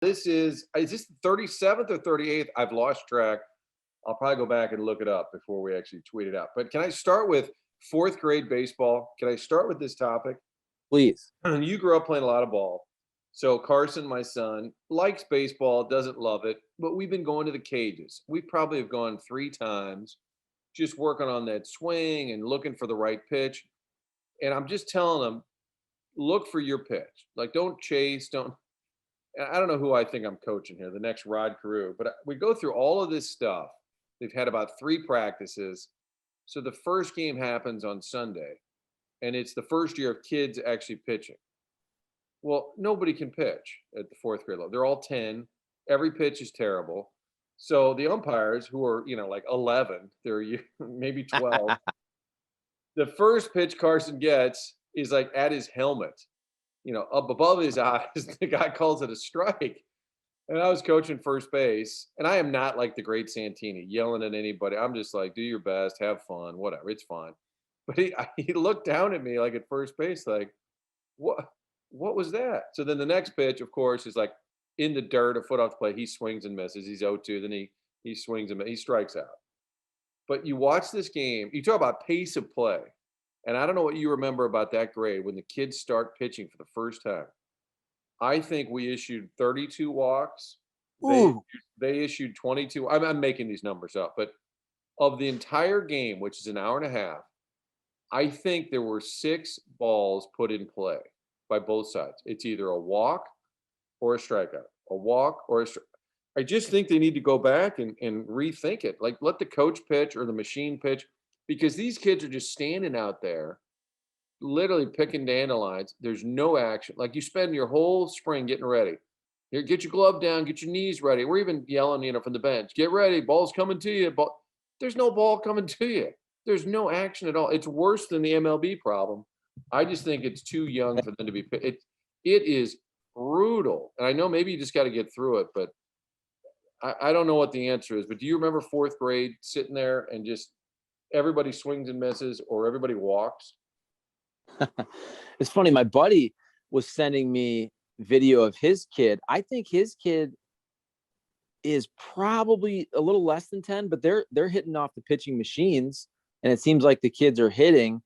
This is this the 37th or 38th? I've lost track. I'll probably go back and look it up before we actually tweet it out. But can I start with fourth grade baseball? Can I start with this topic? Please. You grew up playing a lot of ball. So Carson, my son, likes baseball, doesn't love it, but we've been going to the cages. We probably have gone 3 times, just working on that swing and looking for the right pitch. And I'm just telling them, look for your pitch. Like, don't chase, don't. I don't know who I think I'm coaching here, the next Rod Carew, but we go through all of this stuff. They've had about 3 practices. So the first game happens on Sunday, and it's the first year of kids actually pitching. Well, nobody can pitch at the fourth grade level. They're all 10. Every pitch is terrible. So the umpires, who are, like 11, they're maybe 12, the first pitch Carson gets is like at his helmet, up above his eyes. The guy calls it a strike. And I was coaching first base, and I am not like the great Santini yelling at anybody. I'm just like, do your best, have fun, whatever, it's fine. But he looked down at me like at first base, like, what was that? So then the next pitch, of course, is like in the dirt, a foot off the plate. He swings and misses. He's 0-2. Then he swings and he strikes out. But you watch this game, you talk about pace of play. And I don't know what you remember about that grade when the kids start pitching for the first time. I think we issued 32 walks. Ooh. They issued 22. I'm making these numbers up, but of the entire game, which is an hour and a half, I think there were 6 balls put in play by both sides. It's either a walk or a strikeout, a walk or a strikeout. I just think they need to go back and rethink it. Like, let the coach pitch or the machine pitch, because these kids are just standing out there literally picking dandelions. There's no action. Like, you spend your whole spring getting ready. Here, get your glove down, get your knees ready. We're even yelling, from the bench, get ready, ball's coming to you. Ball. There's no ball coming to you. There's no action at all. It's worse than the MLB problem. I just think it's too young for them to be. It is brutal. And I know maybe you just got to get through it, but I don't know what the answer is. But do you remember fourth grade sitting there and just everybody swings and misses or everybody walks? It's funny. My buddy was sending me video of his kid. I think his kid is probably a little less than 10, but they're hitting off the pitching machines, and it seems like the kids are hitting.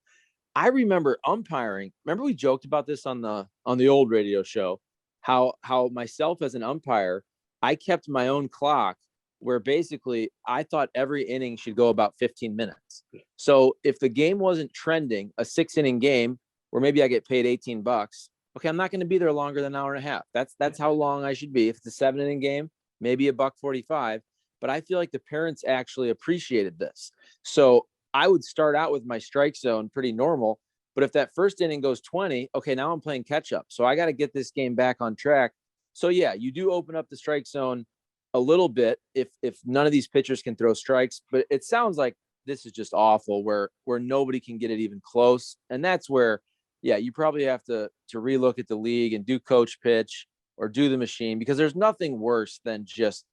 I remember umpiring. Remember we joked about this on the old radio show, how myself as an umpire, I kept my own clock where basically I thought every inning should go about 15 minutes. So if the game wasn't trending, a 6-inning game where maybe I get paid $18, okay, I'm not going to be there longer than an hour and a half. That's how long I should be. If it's a 7-inning game, maybe $1.45. But I feel like the parents actually appreciated this. So I would start out with my strike zone pretty normal. But if that first inning goes 20, okay, now I'm playing catch up. So I got to get this game back on track. So yeah, you do open up the strike zone a little bit if none of these pitchers can throw strikes. But it sounds like this is just awful where nobody can get it even close. And that's where, yeah, you probably have to relook at the league and do coach pitch or do the machine, because there's nothing worse than just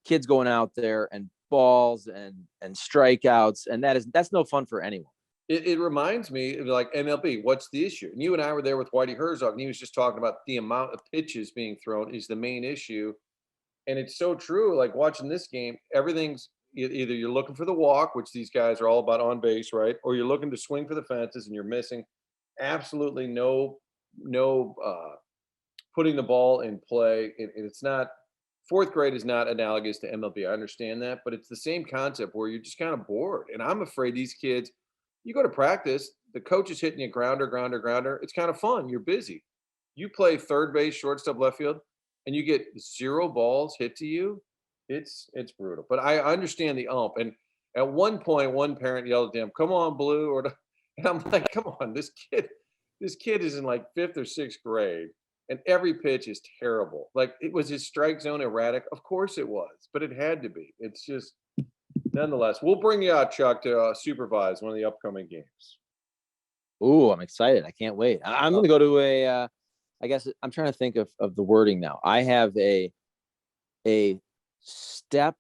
kids going out there and balls and strikeouts. And that's no fun for anyone. It reminds me of like MLB. What's the issue? And you and I were there with Whitey Herzog, and he was just talking about the amount of pitches being thrown is the main issue. And it's so true. Like, watching this game, everything's either you're looking for the walk, which these guys are all about on base, right? Or you're looking to swing for the fences and you're missing absolutely no putting the ball in play. It's not, fourth grade is not analogous to MLB. I understand that, but it's the same concept where you're just kind of bored. And I'm afraid these kids, you go to practice, the coach is hitting you grounder. It's kind of fun. You're busy. You play third base, shortstop, left field, and you get 0 balls hit to you. It's brutal. But I understand the ump. And at one point, one parent yelled at him, "Come on, Blue!" And I'm like, "Come on, this kid is in like 5th or 6th grade, and every pitch is terrible. Like, it was his strike zone erratic. Of course it was, but it had to be. It's just." Nonetheless, we'll bring you out, Chuck, to supervise one of the upcoming games. Ooh, I'm excited. I can't wait. I'm going to go to I guess I'm trying to think of the wording now. I have a step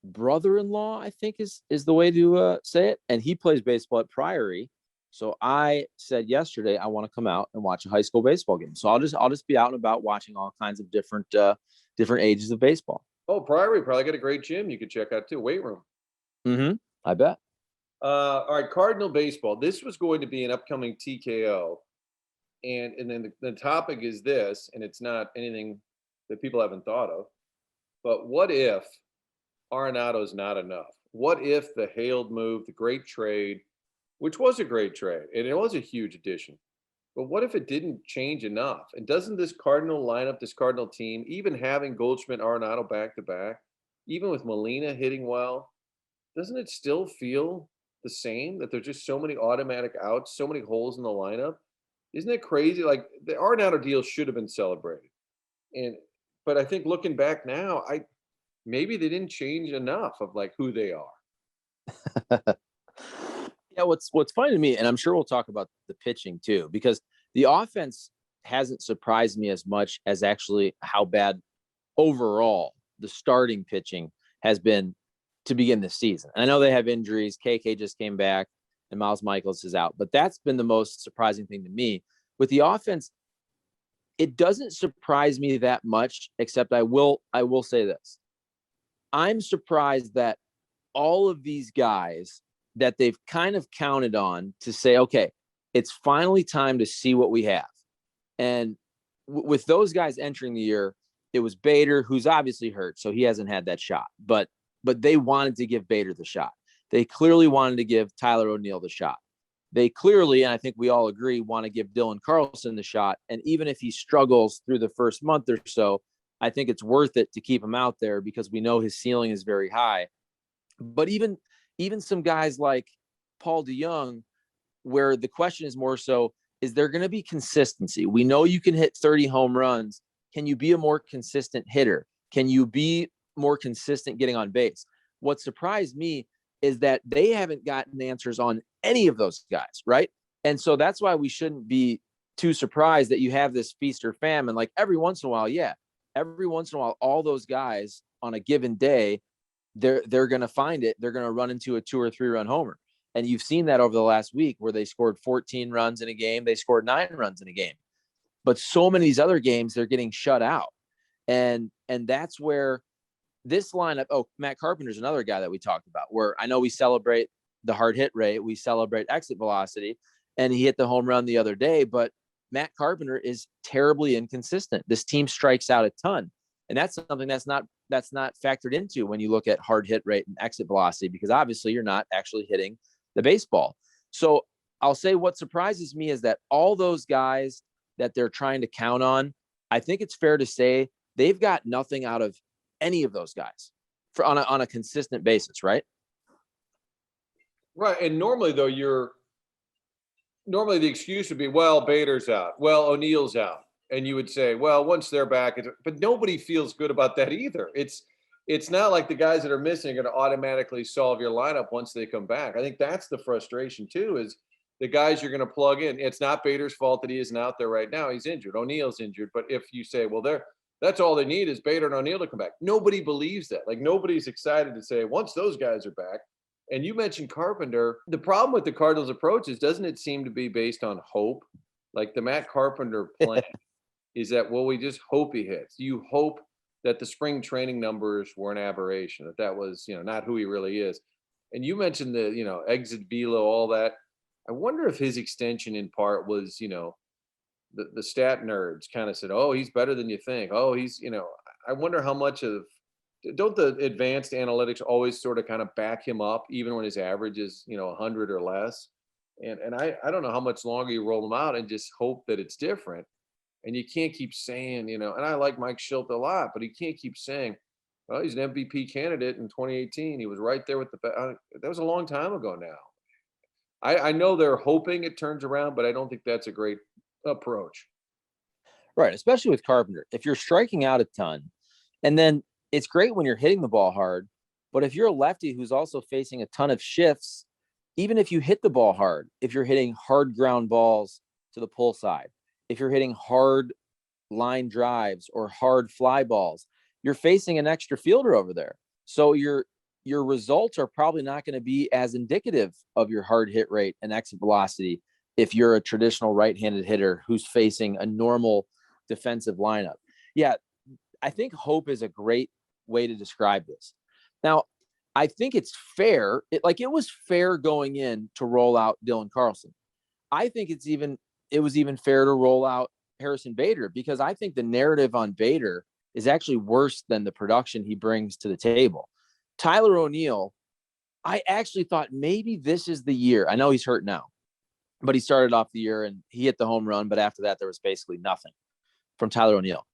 brother-in-law, I think is the way to say it. And he plays baseball at Priory. So I said yesterday, I want to come out and watch a high school baseball game. So I'll just be out and about watching all kinds of different different ages of baseball. Oh, Priory probably got a great gym you could check out too. Weight room. I bet. All right, Cardinal baseball. This was going to be an upcoming TKO, and then the topic is this, and it's not anything that people haven't thought of. But what if Arenado's not enough? What if the hailed move, the great trade, which was a great trade, and it was a huge addition, but what if it didn't change enough? And doesn't this Cardinal lineup, this Cardinal team, even having Goldschmidt, Arenado back to back, even with Molina hitting well, doesn't it still feel the same that there's just so many automatic outs, so many holes in the lineup? Isn't it crazy? Like the Arenado deal should have been celebrated, and but I think looking back now, maybe they didn't change enough of like who they are. Yeah, what's funny to me, and I'm sure we'll talk about the pitching too, because the offense hasn't surprised me as much as actually how bad overall the starting pitching has been to begin the season. And I know they have injuries. KK just came back and Miles Michaels is out, but that's been the most surprising thing to me. With the offense, it doesn't surprise me that much, except I will say this. I'm surprised that all of these guys that they've kind of counted on to say, okay, it's finally time to see what we have. And with those guys entering the year, it was Bader, who's obviously hurt, so he hasn't had that shot. But they wanted to give Bader the shot. They clearly wanted to give Tyler O'Neill the shot. They clearly, and I think we all agree, want to give Dylan Carlson the shot. And even if he struggles through the first month or so, I think it's worth it to keep him out there because we know his ceiling is very high. But even some guys like Paul DeYoung, where the question is more so, is there going to be consistency? We know you can hit 30 home runs. Can you be a more consistent hitter? Can you be more consistent getting on base? What surprised me is that they haven't gotten answers on any of those guys, right? And so that's why we shouldn't be too surprised that you have this feast or famine. Like every once in a while, all those guys on a given day, they're going to find it. They're going to run into a 2 or 3 run homer. And you've seen that over the last week where they scored 14 runs in a game. They scored 9 runs in a game. But so many of these other games, they're getting shut out. And that's where this lineup, Matt Carpenter's another guy that we talked about, where I know we celebrate the hard hit rate, we celebrate exit velocity, and he hit the home run the other day, but Matt Carpenter is terribly inconsistent. This team strikes out a ton. And that's something that's not factored into when you look at hard hit rate and exit velocity, because obviously you're not actually hitting the baseball. So I'll say what surprises me is that all those guys that they're trying to count on, I think it's fair to say they've got nothing out of any of those guys on a consistent basis, right? Right. And normally though, normally the excuse would be, well, Bader's out. Well, O'Neill's out. And you would say, well, once they're back, but nobody feels good about that either. It's not like the guys that are missing are going to automatically solve your lineup once they come back. I think that's the frustration too, is the guys you're going to plug in. It's not Bader's fault that he isn't out there right now. He's injured. O'Neill's injured. But if you say, well, that's all they need is Bader and O'Neill to come back. Nobody believes that. Like nobody's excited to say once those guys are back. And you mentioned Carpenter. The problem with the Cardinals' approach is, doesn't it seem to be based on hope? Like the Matt Carpenter plan is that, well, we just hope he hits. You hope that the spring training numbers were an aberration, that was, not who he really is. And you mentioned the, exit velo, all that. I wonder if his extension in part was, the stat nerds kind of said, oh, he's better than you think. Oh, he's, I wonder how much of, don't the advanced analytics always sort of kind of back him up, even when his average is, 100 or less? And I don't know how much longer you roll him out and just hope that it's different. And you can't keep saying, and I like Mike Schilt a lot, but he can't keep saying, well, he's an MVP candidate in 2018. He was right there with that was a long time ago now. I know they're hoping it turns around, but I don't think that's a great approach. Right. Especially with Carpenter. If you're striking out a ton, and then it's great when you're hitting the ball hard, but if you're a lefty who's also facing a ton of shifts, even if you hit the ball hard, if you're hitting hard ground balls to the pull side, if you're hitting hard line drives or hard fly balls, you're facing an extra fielder over there. So your results are probably not going to be as indicative of your hard hit rate and exit velocity if you're a traditional right-handed hitter who's facing a normal defensive lineup. Yeah, I think hope is a great way to describe this. Now, I think it's fair. It was fair going in to roll out Dylan Carlson. I think it was even fair to roll out Harrison Bader, because I think the narrative on Bader is actually worse than the production he brings to the table. Tyler O'Neill, I actually thought maybe this is the year. I know he's hurt now, but he started off the year and he hit the home run. But after that, there was basically nothing from Tyler O'Neill.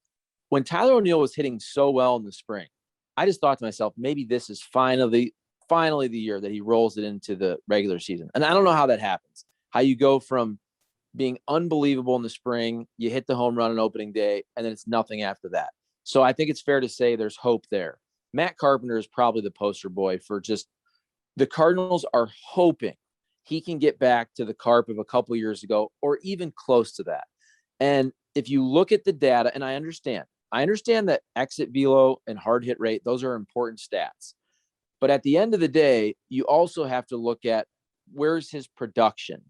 When Tyler O'Neill was hitting so well in the spring, I just thought to myself, maybe this is finally the year that he rolls it into the regular season. And I don't know how that happens, how you go from being unbelievable in the spring, you hit the home run on opening day, and then it's nothing after that. So I think it's fair to say there's hope there. Matt Carpenter is probably the poster boy for just the Cardinals are hoping he can get back to the Carp of a couple years ago, or even close to that. And if you look at the data, and I understand that exit velo and hard hit rate, those are important stats. But at the end of the day, you also have to look at where's his production.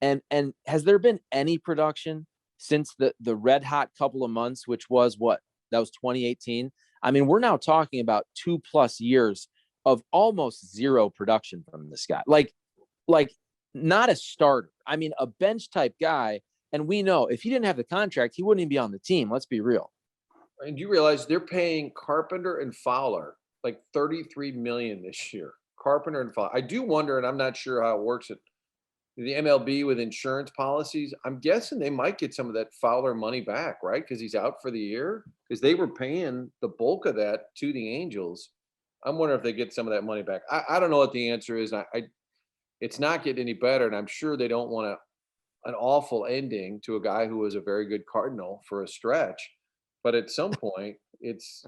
And has there been any production since the red hot couple of months, which was what? That was 2018. I mean, we're now talking about 2+ years of almost zero production from this guy. Like not a starter. I mean, a bench type guy. And we know if he didn't have the contract, he wouldn't even be on the team. Let's be real. And you realize they're paying Carpenter and Fowler like $33 million this year. Carpenter and Fowler. I do wonder, and I'm not sure how it works at the MLB with insurance policies. I'm guessing they might get some of that Fowler money back, right? Because he's out for the year. Because they were paying the bulk of that to the Angels. I'm wondering if they get some of that money back. I don't know what the answer is. It's not getting any better, and I'm sure they don't want an awful ending to a guy who was a very good Cardinal for a stretch. But at some point, it's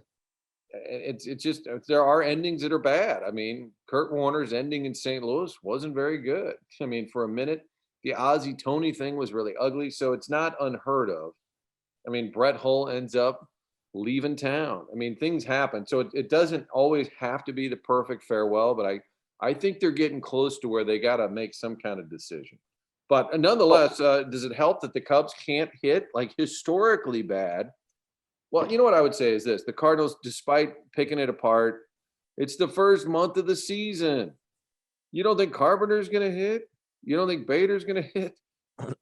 just there are endings that are bad. I mean, Kurt Warner's ending in St. Louis wasn't very good. I mean, for a minute, the Ozzie Tony thing was really ugly, so it's not unheard of. I mean, Brett Hull ends up leaving town. I mean, things happen, so it doesn't always have to be the perfect farewell. But I think they're getting close to where they got to make some kind of decision. But nonetheless, does it help that the Cubs can't hit like historically bad? Well, you know what I would say is this. The Cardinals, despite picking it apart, it's the first month of the season. You don't think Carpenter's going to hit? You don't think Bader's going to hit?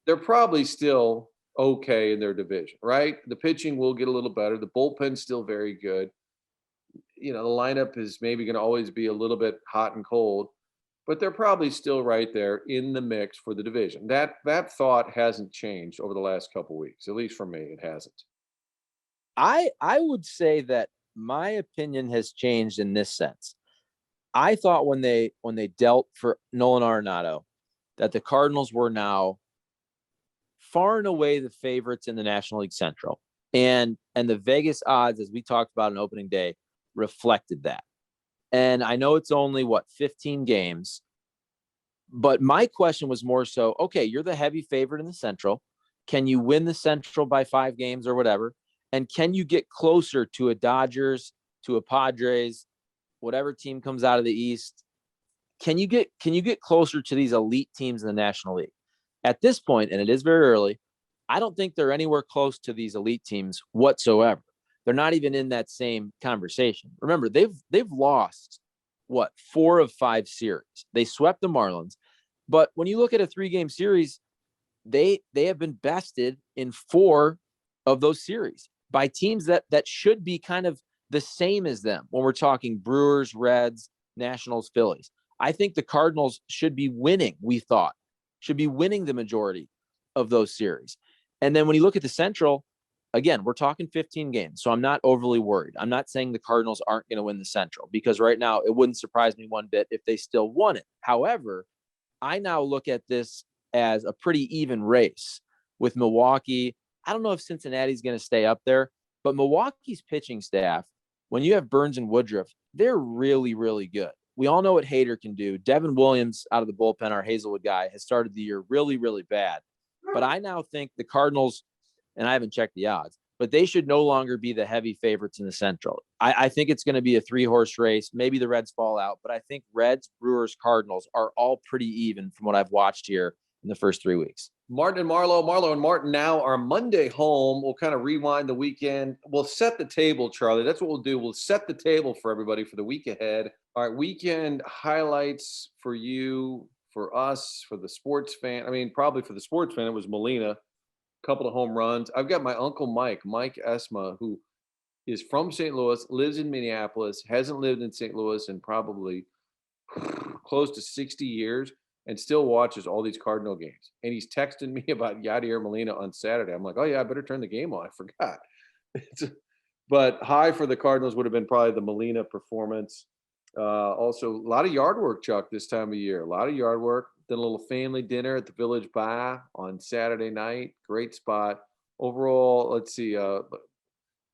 They're probably still okay in their division, right? The pitching will get a little better. The bullpen's still very good. You know, the lineup is maybe going to always be a little bit hot and cold, but they're probably still right there in the mix for the division. That thought hasn't changed over the last couple of weeks. At least for me, it hasn't. I would say that my opinion has changed in this sense. I thought when they dealt for Nolan Arenado that the Cardinals were now far and away the favorites in the National League Central. And the Vegas odds, as we talked about on opening day, reflected that. And I know it's only 15 games, but my question was more so, okay, you're the heavy favorite in the Central. Can you win the Central by 5 games or whatever? And can you get closer to a Dodgers, to a Padres, whatever team comes out of the East? Can you get closer to these elite teams in the National League? At this point, and it is very early, I don't think they're anywhere close to these elite teams whatsoever. They're not even in that same conversation. Remember, they've lost 4 of 5 series. They swept the Marlins, but when you look at a 3-game series, they have been bested in 4 of those series by teams that should be kind of the same as them when we're talking Brewers, Reds, Nationals, Phillies. I think the Cardinals should be winning, should be winning the majority of those series. And then when you look at the Central, again, we're talking 15 games, so I'm not overly worried. I'm not saying the Cardinals aren't going to win the Central, because right now it wouldn't surprise me one bit if they still won it. However, I now look at this as a pretty even race with Milwaukee. I don't know if Cincinnati's going to stay up there, but Milwaukee's pitching staff, when you have Burns and Woodruff, they're really, really good. We all know what Hader can do. Devin Williams out of the bullpen, our Hazelwood guy, has started the year really, really bad. But I now think the Cardinals, and I haven't checked the odds, but they should no longer be the heavy favorites in the Central. I think it's going to be a 3-horse race. Maybe the Reds fall out, but I think Reds, Brewers, Cardinals are all pretty even from what I've watched here in the first 3 weeks. Martin and Marlow and Martin now are Monday home. We'll kind of rewind the weekend. We'll set the table, Charlie. That's what we'll do. We'll set the table for everybody for the week ahead. All right, weekend highlights for you, for us, for the sports fan. I mean, probably for the sports fan, it was Molina, a couple of home runs. I've got my uncle Mike Esma, who is from St. Louis, lives in Minneapolis, hasn't lived in St. Louis in probably close to 60 years and still watches all these Cardinal games. And he's texting me about Yadier Molina on Saturday. I'm like, oh, yeah, I better turn the game on. I forgot. But high for the Cardinals would have been probably the Molina performance. Also, a lot of yard work, Chuck, this time of year. A lot of yard work. Did a little family dinner at the Village Bar on Saturday night. Great spot. Overall, let's see. Out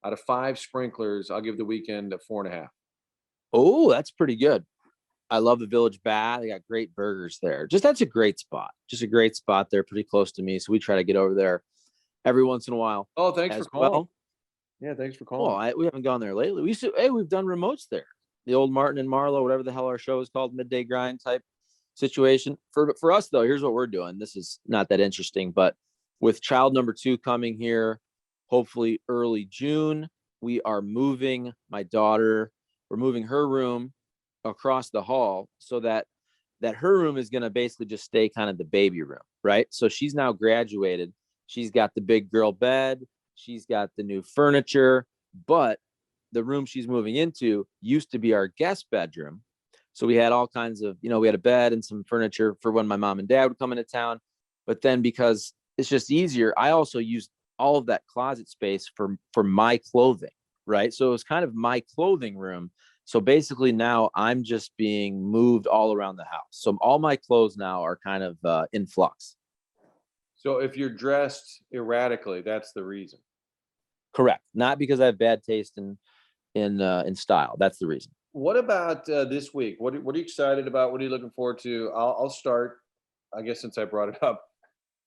of 5 sprinklers, I'll give the weekend a 4.5. Oh, that's pretty good. I love the Village Bar. They got great burgers there. Just that's a great spot. Just a great spot there, pretty close to me. So we try to get over there every once in a while. Oh, thanks for as calling. well. Yeah, thanks for Well, calling. we haven't gone there lately. We used to, we've done remotes there. The old Martin and Marlow, whatever the hell our show is called, midday grind type situation. For us though, here's what we're doing. This is not that interesting, but with child number 2 coming here, hopefully early June, we are moving my daughter. We're moving her room across the hall so that her room is going to basically just stay kind of the baby room, right? So she's now graduated. She's got the big girl bed. She's got the new furniture, but the room she's moving into used to be our guest bedroom. So we had all kinds of, we had a bed and some furniture for when my mom and dad would come into town. But then because it's just easier, I also used all of that closet space for my clothing, right? So it was kind of my clothing room. So basically now I'm just being moved all around the house. So all my clothes now are kind of in flux. So if you're dressed erratically, that's the reason. Correct. Not because I have bad taste in style. That's the reason. What about this week? What are you excited about? What are you looking forward to? I'll start, I guess, since I brought it up.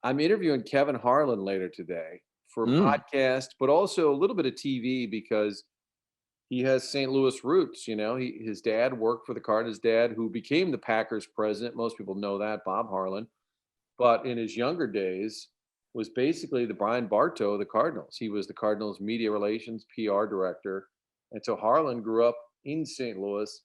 I'm interviewing Kevin Harlan later today for a podcast, but also a little bit of TV because he has St. Louis roots. His dad worked for the Cardinals. His dad, who became the Packers president, most people know that, Bob Harlan, but in his younger days was basically the Brian Bartow of the Cardinals. He was the Cardinals media relations PR director. And so Harlan grew up in St. Louis.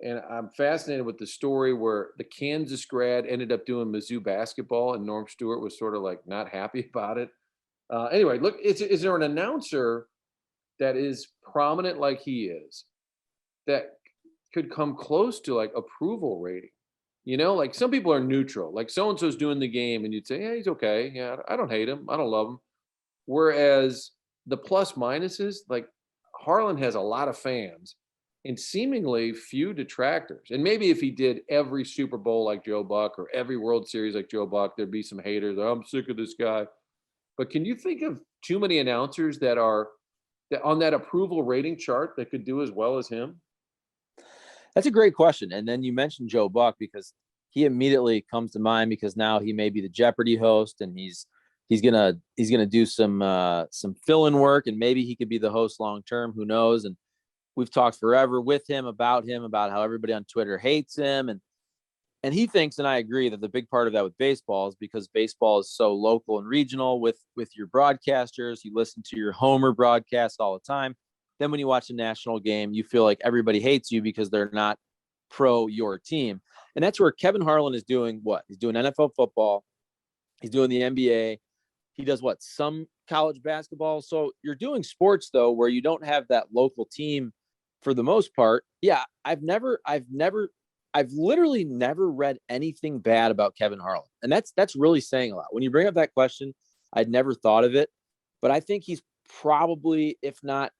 And I'm fascinated with the story where the Kansas grad ended up doing Mizzou basketball, and Norm Stewart was sort of like not happy about it. Anyway, look, is there an announcer that is prominent like he is that could come close to like approval rating? Like some people are neutral, like so and so's doing the game, and you'd say, yeah, he's okay. Yeah, I don't hate him. I don't love him. Whereas the plus minuses, like Harlan has a lot of fans and seemingly few detractors. And maybe if he did every Super Bowl like Joe Buck or every World Series like Joe Buck, there'd be some haters. Oh, I'm sick of this guy. But can you think of too many announcers that are on that approval rating chart that could do as well as him? That's a great question. And then you mentioned Joe Buck because he immediately comes to mind because now he may be the Jeopardy host and he's gonna do some fill-in work, and maybe he could be the host long term. Who knows? And we've talked forever with him about how everybody on Twitter hates him, and he thinks, and I agree, that the big part of that with baseball is because baseball is so local and regional with your broadcasters. You listen to your homer broadcast all the time. Then when you watch a national game, you feel like everybody hates you because they're not pro your team. And that's where Kevin Harlan is doing what? He's doing NFL football. He's doing the NBA. He does what? Some college basketball. So you're doing sports though, where you don't have that local team for the most part. Yeah. I've literally never read anything bad about Kevin Harlan. And that's really saying a lot. When you bring up that question, I'd never thought of it, but I think he's probably, if not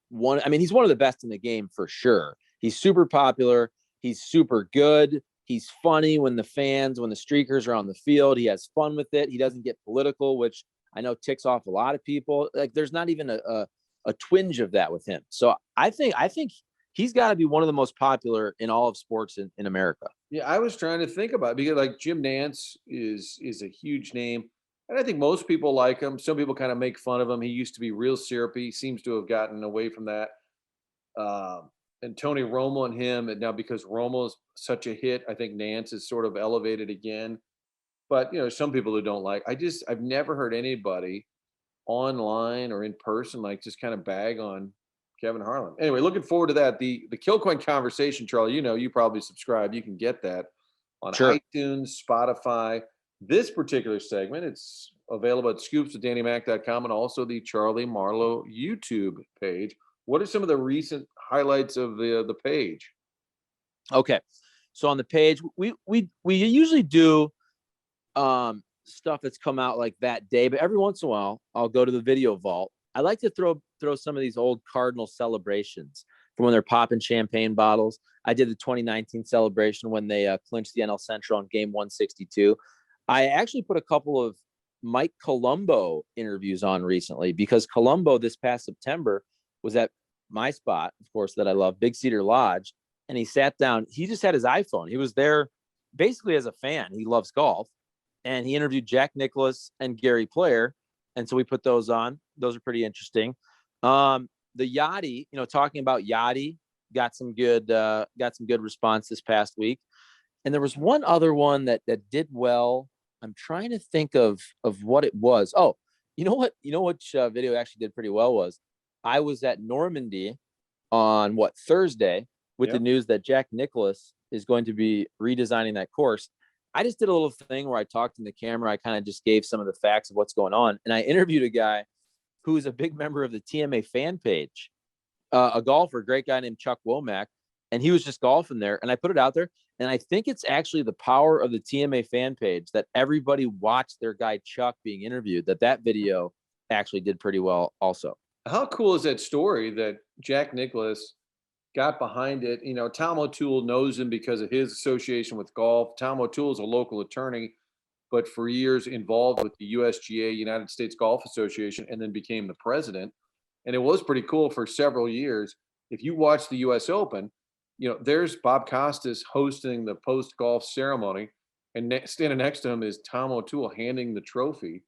he's one of the best in the game for sure. He's super popular. He's super good. He's funny when the streakers are on the field. He has fun with it. He doesn't get political, which I know ticks off a lot of people. Like there's not even a twinge of that with him. So I think he's got to be one of the most popular in all of sports in America. Yeah, I was trying to think about it because like Jim Nantz is a huge name. And I think most people like him. Some people kind of make fun of him. He used to be real syrupy. He seems to have gotten away from that. And Tony Romo and him, and now because Romo's such a hit, I think Nance is sort of elevated again. But, some people who don't like I've never heard anybody online or in person, like, just kind of bag on Kevin Harlan. Anyway, looking forward to that. The Kilcoyne conversation, Charlie, you probably subscribe. You can get that on Sure. iTunes, Spotify. This particular segment, it's available at scoopswithdannymac.com and also the Charlie Marlow YouTube page. What are some of the recent highlights of the page? Okay. So on the page, we usually do stuff that's come out like that day, but every once in a while I'll go to the video vault. I like to throw some of these old Cardinal celebrations from when they're popping champagne bottles. I did the 2019 celebration when they clinched the NL Central on game 162. I actually put a couple of Mike Colombo interviews on recently because Colombo this past September was at my spot, of course, that I love, Big Cedar Lodge, and he sat down. He just had his iPhone. He was there basically as a fan. He loves golf, and he interviewed Jack Nicklaus and Gary Player, and so we put those on. Those are pretty interesting. The Yachty, talking about Yachty, got some good response this past week, and there was one other one that did well. I'm trying to think of what it was. Oh, which video actually did pretty well was I was at Normandy on Thursday with the Yep. news that Jack Nicklaus is going to be redesigning that course. I just did a little thing where I talked in the camera. I kind of just gave some of the facts of what's going on. And I interviewed a guy who is a big member of the TMA fan page, a golfer, great guy named Chuck Womack. And he was just golfing there. And I put it out there. And I think it's actually the power of the TMA fan page that everybody watched their guy Chuck being interviewed, that video actually did pretty well also. How cool is that story that Jack Nicklaus got behind it? Tom O'Toole knows him because of his association with golf. Tom O'Toole is a local attorney, but for years involved with the USGA, United States Golf Association, and then became the president. And it was pretty cool for several years. If you watch the US Open, there's Bob Costas hosting the post golf ceremony, and standing next to him is Tom O'Toole handing the trophy.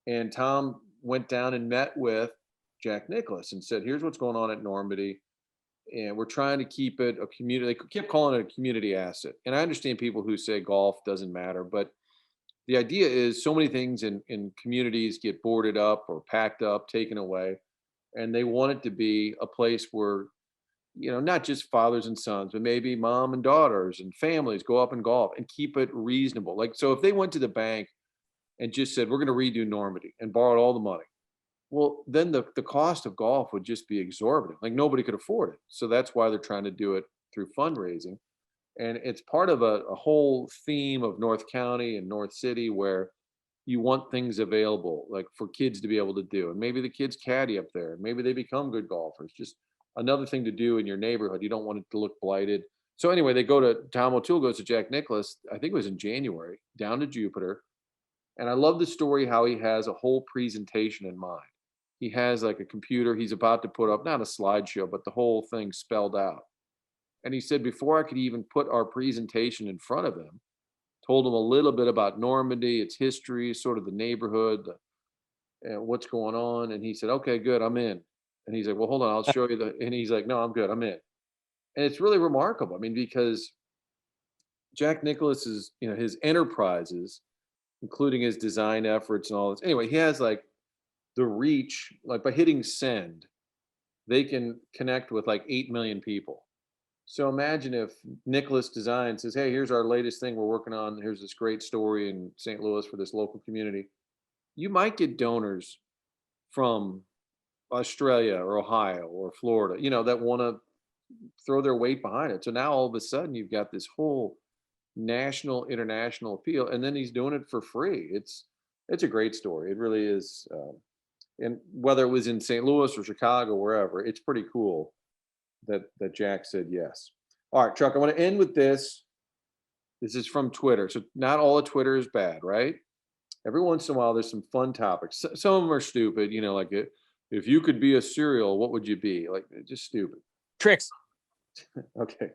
And Tom went down and met with Jack Nicklaus and said, "Here's what's going on at Normandy, and we're trying to keep it a community." They kept calling it a community asset. And I understand people who say golf doesn't matter, but the idea is so many things in communities get boarded up or packed up, taken away, and they want it to be a place where, not just fathers and sons, but maybe mom and daughters and families go up and golf and keep it reasonable. Like, so if they went to the bank and just said, "We're going to redo Normandy," and borrowed all the money, well, then the cost of golf would just be exorbitant. Like, nobody could afford it. So that's why they're trying to do it through fundraising. And it's part of a whole theme of North County and North City where you want things available, like for kids to be able to do. And maybe the kids caddy up there. Maybe they become good golfers. Just another thing to do in your neighborhood. You don't want it to look blighted. So anyway, Tom O'Toole goes to Jack Nicklaus, I think it was in January, down to Jupiter. And I love the story how he has a whole presentation in mind. He has like a computer he's about to put up, not a slideshow, but the whole thing spelled out. And he said, before I could even put our presentation in front of him, told him a little bit about Normandy, its history, sort of the neighborhood, and what's going on. And he said, "Okay, good, I'm in." And he's like, "Well, hold on, I'll show you and he's like, "No, I'm good, I'm in." And it's really remarkable. I mean, because Jack Nicklaus is, his enterprises, including his design efforts and all this. Anyway, he has like the reach, like by hitting send, they can connect with like 8 million people. So imagine if Nicholas Design says, "Hey, here's our latest thing we're working on. Here's this great story in St. Louis for this local community." You might get donors from Australia or Ohio or Florida, that want to throw their weight behind it. So now all of a sudden you've got this whole national, international appeal, and then he's doing it for free. It's a great story. It really is. And whether it was in St. Louis or Chicago, wherever, it's pretty cool that Jack said yes. All right, Chuck, I want to end with this. This is from Twitter. So not all of Twitter is bad, right? Every once in a while, there's some fun topics. Some of them are stupid, like if you could be a cereal, what would you be? Like, just stupid. Tricks. Okay.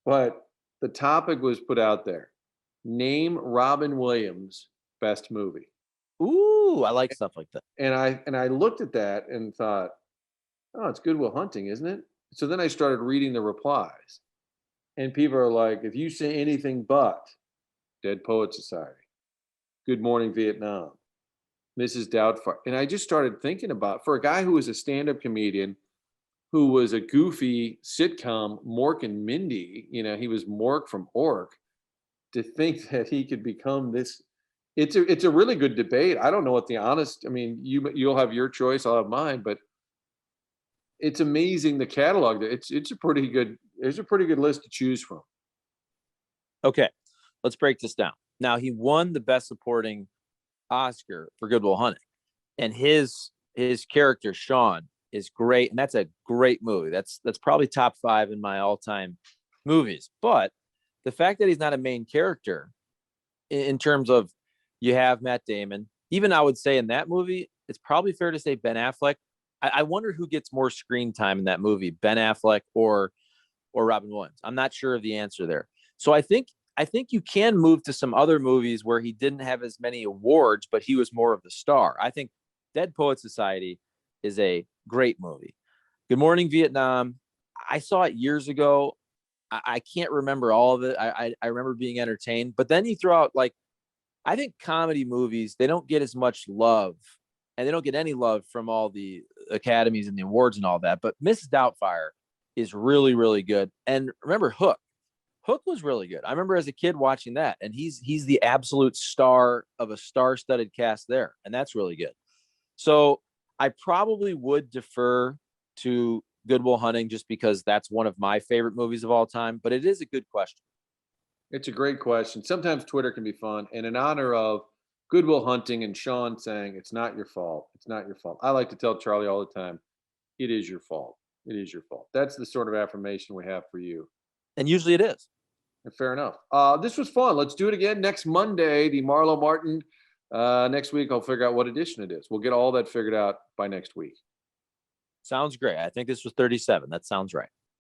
But the topic was put out there. Name Robin Williams' best movie. Ooh, I like stuff like that. And I looked at that and thought, "Oh, it's Good Will Hunting, isn't it?" So then I started reading the replies, and people are like, "If you say anything but," Dead Poet Society, Good Morning Vietnam, Mrs. Doubtfire. And I just started thinking about, for a guy who was a stand-up comedian, who was a goofy sitcom, Mork and Mindy, he was Mork from Ork, to think that he could become this. It's a really good debate. I don't know what the honest. I mean, you'll have your choice, I'll have mine, but it's amazing the catalog. It's a pretty good. There's a pretty good list to choose from. Okay, let's break this down. Now, he won the Best Supporting Oscar for Good Will Hunting, and his character Sean is great, and that's a great movie. That's probably top 5 in my all-time movies. But the fact that he's not a main character in terms of, you have Matt Damon, even I would say in that movie, it's probably fair to say Ben Affleck. I wonder who gets more screen time in that movie, Ben Affleck or Robin Williams. I'm not sure of the answer there. So I think you can move to some other movies where he didn't have as many awards, but he was more of the star. I think Dead Poet Society is a great movie. Good Morning Vietnam, I saw it years ago. I can't remember all of it. I remember being entertained, but then you throw out, like, I think comedy movies, they don't get as much love, and they don't get any love from all the academies and the awards and all that. But Mrs. Doubtfire is really, really good. And remember Hook. Hook was really good. I remember as a kid watching that, and he's the absolute star of a star-studded cast there, and that's really good. So I probably would defer to Good Will Hunting just because that's one of my favorite movies of all time, but it is a good question. It's a great question. Sometimes Twitter can be fun. And in honor of Good Will Hunting and Sean saying, it's not your fault. It's not your fault. I like to tell Charlie all the time, it is your fault. It is your fault. That's the sort of affirmation we have for you. And usually it is. And fair enough. This was fun. Let's do it again next Monday, the Marlow Martin. Next week, I'll figure out what edition it is. We'll get all that figured out by next week. Sounds great. I think this was 37. That sounds right.